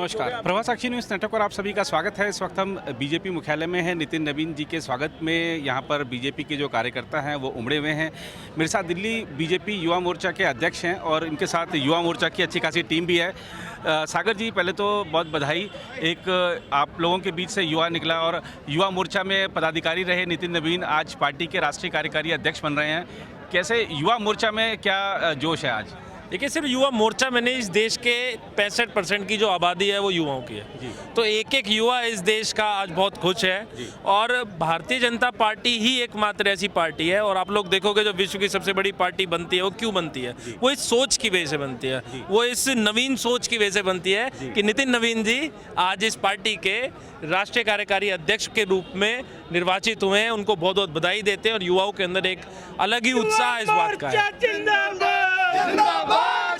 नमस्कार, प्रभात साक्षी news network पर आप सभी का स्वागत है। इस वक्त हम बीजेपी मुख्यालय में हैं। नितिन नवीन जी के स्वागत में यहाँ पर बीजेपी के जो कार्यकर्ता हैं वो उमड़े हुए हैं। मेरे साथ दिल्ली बीजेपी युवा मोर्चा के अध्यक्ष हैं और इनके साथ युवा मोर्चा की अच्छी खासी टीम भी है। सागर जी, पहले तो बहुत बधाई। एक आप लोगों के बीच से युवा निकला और युवा मोर्चा में पदाधिकारी रहे नितिन नवीन, आज पार्टी के राष्ट्रीय कार्यकारी अध्यक्ष बन रहे हैं। कैसे युवा मोर्चा में क्या जोश है आज? देखिए, सिर्फ युवा मोर्चा में नहीं, इस देश के 65% की जो आबादी है वो युवाओं की है जी। तो एक एक युवा इस देश का आज बहुत खुश है और भारतीय जनता पार्टी ही एकमात्र ऐसी पार्टी है। और आप लोग देखोगे जो विश्व की सबसे बड़ी पार्टी बनती है वो क्यों बनती है? वो इस सोच की वजह से बनती है, वो इस नवीन सोच की वजह से बनती है कि नितिन नवीन जी आज इस पार्टी के राष्ट्रीय कार्यकारी अध्यक्ष के रूप में निर्वाचित हुए हैं। उनको बहुत बहुत बधाई देते हैं और युवाओं के अंदर एक अलग ही उत्साह इस बात का है। जिंदाबाद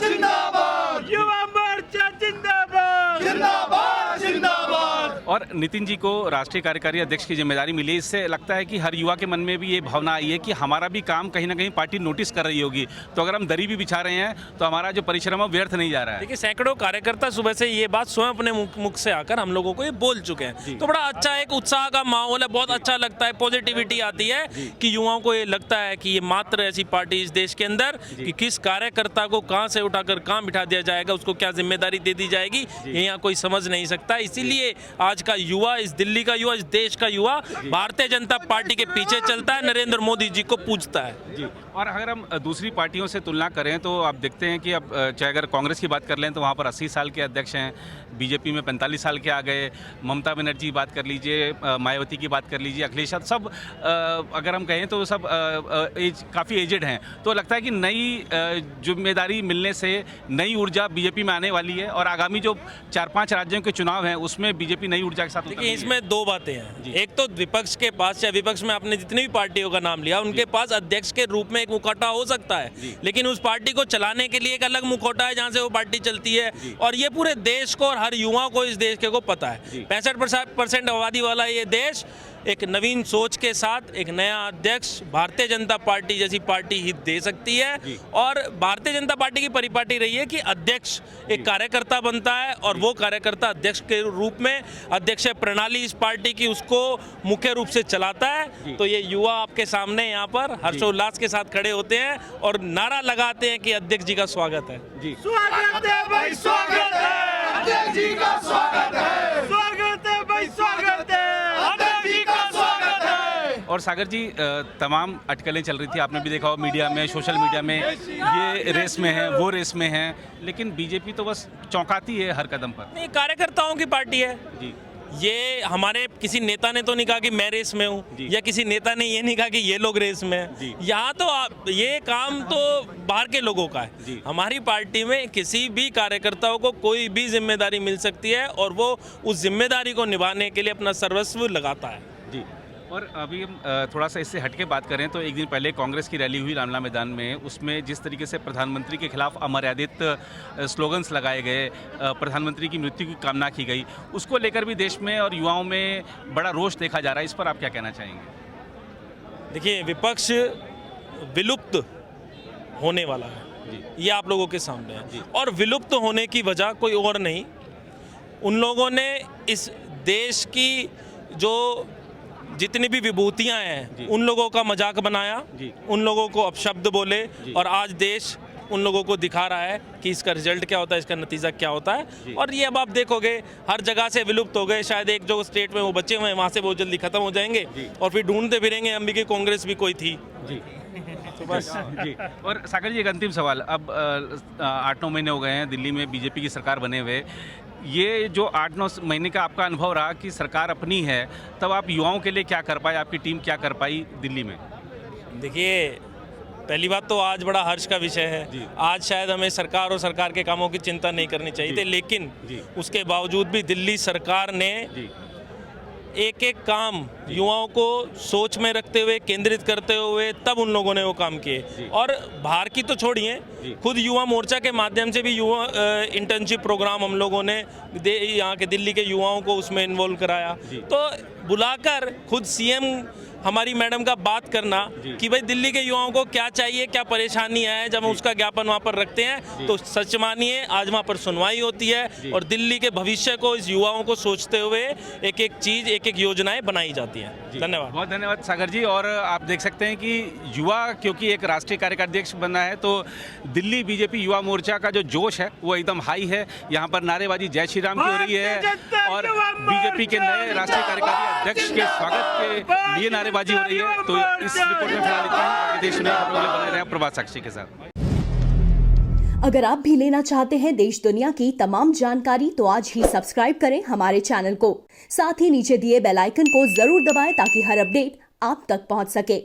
जिंदाबाद युवा मोर्चा जिंदाबाद जिंदाबाद जिंदाबाद। और नितिन जी को राष्ट्रीय कार्यकारी अध्यक्ष की जिम्मेदारी मिली, इससे लगता है कि हर युवा के मन में भी ये भावना आई है कि हमारा भी काम कहीं ना कहीं पार्टी नोटिस कर रही होगी, तो अगर हम दरी भी बिछा रहे हैं तो हमारा जो परिश्रम है व्यर्थ नहीं जा रहा है। देखिए, सैकड़ों कार्यकर्ता सुबह से ये बात स्वयं अपने मुख से आकर हम लोगों को ये बोल चुके हैं, तो बड़ा अच्छा एक उत्साह का माहौल है। बहुत अच्छा लगता है, पॉजिटिविटी आती है कि युवाओं को ये लगता है कि ये मात्र ऐसी पार्टी इस देश के अंदर कि किस कार्यकर्ता को कहां से उठाकर कहां बिठा दिया जाएगा, उसको क्या जिम्मेदारी दे दी जाएगी, ये यहाँ कोई समझ नहीं सकता। इसीलिए आज का युवा, इस दिल्ली का युवा, इस देश का युवा भारतीय जनता पार्टी के पीछे चलता है, नरेंद्र मोदी जी को पूजता है जी। और अगर हम दूसरी पार्टियों से तुलना करें तो आप देखते हैं कि अब चाहे अगर कांग्रेस की बात कर लें तो वहाँ पर 80 साल के अध्यक्ष हैं, बीजेपी में 45 साल के आ गए, ममता बनर्जी की बात कर लीजिए, मायावती की बात कर लीजिए, अखिलेश यादव, सब अगर हम कहें तो सब काफ़ी एजेड हैं। तो लगता है कि नई जिम्मेदारी मिलने से नई ऊर्जा बीजेपी में आने वाली है और आगामी जो 4-5 राज्यों के चुनाव हैं उसमें बीजेपी नई ऊर्जा के साथ। देखिए, इसमें दो बातें हैं। एक तो विपक्ष के पास, या विपक्ष में आपने जितनी भी पार्टियों का नाम लिया, उनके पास अध्यक्ष के रूप में एक मुखौटा हो सकता है, लेकिन उस पार्टी को चलाने के लिए एक अलग मुखौटा है जहां से वो पार्टी चलती है। और ये पूरे देश को और हर युवा को इस देश के को पता है। 65% आबादी वाला ये देश एक नवीन सोच के साथ एक नया अध्यक्ष भारतीय जनता पार्टी जैसी पार्टी ही दे सकती है। और भारतीय जनता पार्टी की परिपाटी रही है कि अध्यक्ष एक कार्यकर्ता बनता है और वो कार्यकर्ता अध्यक्ष के रूप में अध्यक्ष प्रणाली इस पार्टी की उसको मुख्य रूप से चलाता है। तो ये युवा आपके सामने यहाँ पर हर्षोल्लास के साथ खड़े होते हैं और नारा लगाते हैं कि अध्यक्ष जी का स्वागत है। जी, स्वागत है भाई, स्वागत है अध्यक्ष जी का, स्वागत है, स्वागत है भाई, स्वागत है अध्यक्ष जी का, स्वागत है। और सागर जी, तमाम अटकलें चल रही थी, आपने भी देखा हो मीडिया में, सोशल मीडिया में, ये रेस में है, वो रेस में है, लेकिन बीजेपी तो बस चौंकाती है हर कदम पर। नहीं, कार्यकर्ताओं की पार्टी है जी। ये। हमारे किसी नेता ने तो नहीं कहा कि मैं रेस में हूँ, या किसी नेता ने ये नहीं कहा कि ये लोग रेस में हैं। यहाँ तो ये काम तो बाहर के लोगों का है। हमारी पार्टी में किसी भी कार्यकर्ताओं को कोई भी जिम्मेदारी मिल सकती है और वो उस जिम्मेदारी को निभाने के लिए अपना सर्वस्व लगाता है। जी। और अभी हम थोड़ा सा इससे हटके बात करें तो एक दिन पहले कांग्रेस की रैली हुई रामला मैदान में, उसमें जिस तरीके से प्रधानमंत्री के खिलाफ अमर्यादित स्लोगन्स लगाए गए, प्रधानमंत्री की मृत्यु की कामना की गई, उसको लेकर भी देश में और युवाओं में बड़ा रोष देखा जा रहा है। इस पर आप क्या कहना चाहेंगे? देखिए, विपक्ष विलुप्त होने वाला है, ये आप लोगों के सामने है। और विलुप्त होने की वजह कोई और नहीं, उन लोगों ने इस देश की जो जितनी भी विभूतियां हैं उन लोगों का मजाक बनाया, उन लोगों को अपशब्द बोले, और आज देश उन लोगों को दिखा रहा है कि इसका रिजल्ट क्या होता है, इसका नतीजा क्या होता है। और ये अब आप देखोगे हर जगह से विलुप्त हो गए। शायद एक जो स्टेट में वो बचे हुए हैं वहाँ से बहुत जल्दी खत्म हो जाएंगे और फिर ढूंढते फिरेंगे हम भी कि कांग्रेस भी कोई थी। जी तो बस जी। और सागर जी, एक अंतिम सवाल, अब 8-9 महीने हो गए हैं दिल्ली में बीजेपी की सरकार बने हुए, ये जो 8-9 महीने का आपका अनुभव रहा कि सरकार अपनी है, तब आप युवाओं के लिए क्या कर पाए, आपकी टीम क्या कर पाई दिल्ली में? देखिए, पहली बात तो आज बड़ा हर्ष का विषय है। आज शायद हमें सरकार और सरकार के कामों की चिंता नहीं करनी चाहिए थी, लेकिन उसके बावजूद भी दिल्ली सरकार ने एक एक काम युवाओं को सोच में रखते हुए, केंद्रित करते हुए, तब उन लोगों ने वो काम किए। और बाहर की तो छोड़िए, खुद युवा मोर्चा के माध्यम से भी युवा इंटर्नशिप प्रोग्राम हम लोगों ने यहाँ के दिल्ली के युवाओं को उसमें इन्वॉल्व कराया। तो बुलाकर खुद सीएम हमारी मैडम का बात करना कि भाई दिल्ली के युवाओं को क्या चाहिए, क्या परेशानियां हैं, जब हम उसका ज्ञापन वहाँ पर रखते हैं तो सच मानिए आज वहाँ पर सुनवाई होती है और दिल्ली के भविष्य को, इस युवाओं को सोचते हुए एक एक चीज़, एक एक योजनाएं बनाई जाती हैं। धन्यवाद। बहुत धन्यवाद सागर जी। और आप देख सकते हैं कि युवा क्योंकि एक राष्ट्रीय कार्यकाध्यक्ष बनना है तो दिल्ली बीजेपी युवा मोर्चा का जो जोश है वो एकदम हाई है। यहाँ पर नारेबाजी जय श्री राम की हो रही है और बीजेपी के नए राष्ट्रीय कार्यकारी अध्यक्ष के स्वागत के लिए नारेबाजी हो रही है। तो इस रिपोर्ट में फिलहाल इतना ही। देश में खबरों के लिए बने रहें प्रभात साक्षी के साथ। अगर आप भी लेना चाहते हैं देश दुनिया की तमाम जानकारी तो आज ही सब्सक्राइब करें हमारे चैनल को। साथ ही नीचे दिए बेल आइकन को जरूर दबाएं ताकि हर अपडेट आप तक पहुंच सके।